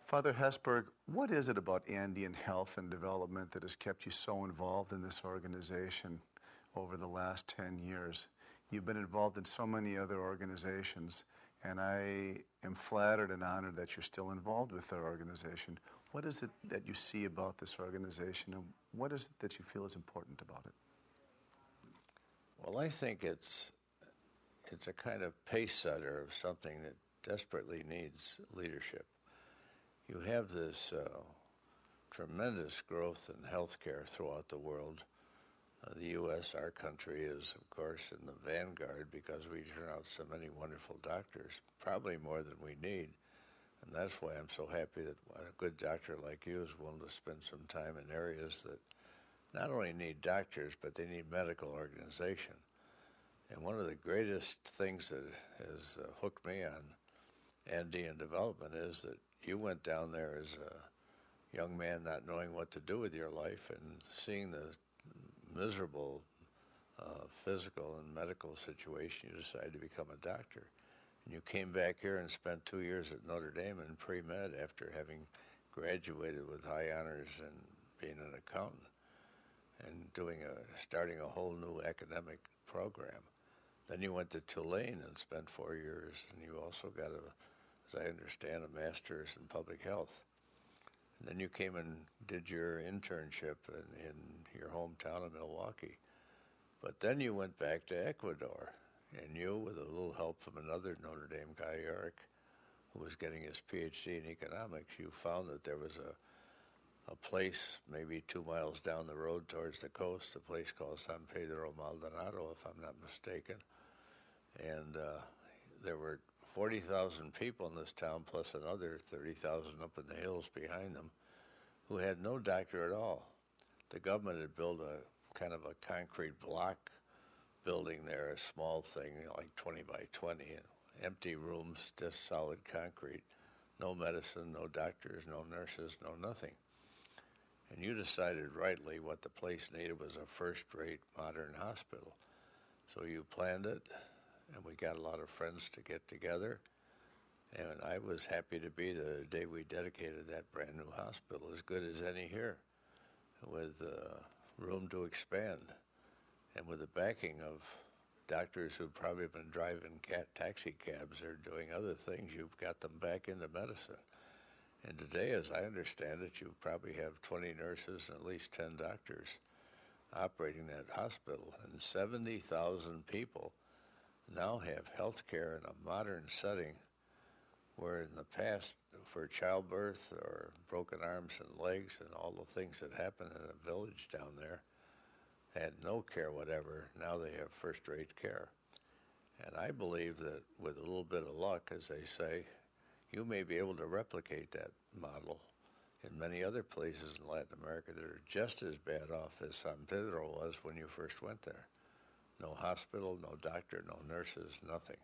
Father Hesburg, what is it about Andean health and development that has kept you so involved in this organization over the last 10 years? You've been involved in so many other organizations, and I am flattered and honored that you're still involved with our organization. What is it that you see about this organization, and what is it that you feel is important about it? Well, I think it's a kind of pace setter of something that desperately needs leadership. You have this tremendous growth in healthcare throughout the world. The U.S., our country, is, of course, in the vanguard because we turn out so many wonderful doctors, probably more than we need. And that's why I'm so happy that a good doctor like you is willing to spend some time in areas that not only need doctors, but they need medical organization. And one of the greatest things that has hooked me on Andean development is that you went down there as a young man not knowing what to do with your life and seeing the miserable physical and medical situation, you decided to become a doctor. And you came back here and spent 2 years at Notre Dame in pre-med after having graduated with high honors and being an accountant and starting a whole new academic program. Then you went to Tulane and spent 4 years, and you also got as I understand, a master's in public health. And then you came and did your internship in your hometown of Milwaukee. But then you went back to Ecuador, and you, with a little help from another Notre Dame guy, Eric, who was getting his PhD in economics, you found that there was a place maybe 2 miles down the road towards the coast, a place called San Pedro Maldonado, if I'm not mistaken. And there were 40,000 people in this town, plus another 30,000 up in the hills behind them, who had no doctor at all. The government had built a kind of a concrete block building there, a small thing, like 20 by 20, and empty rooms, just solid concrete. No medicine, no doctors, no nurses, no nothing. And you decided rightly what the place needed was a first-rate modern hospital. So you planned it, and we got a lot of friends to get together. And I was happy to be the day we dedicated that brand new hospital, as good as any here, with room to expand. And with the backing of doctors who've probably been driving taxi cabs or doing other things, you've got them back into medicine. And today, as I understand it, you probably have 20 nurses and at least 10 doctors operating that hospital. And 70,000 people now have health care in a modern setting, where in the past, for childbirth or broken arms and legs and all the things that happen in a village down there, had no care whatever. Now they have first-rate care. And I believe that with a little bit of luck, as they say, you may be able to replicate that model in many other places in Latin America that are just as bad off as San Pedro was when you first went there. No hospital, no doctor, no nurses, nothing.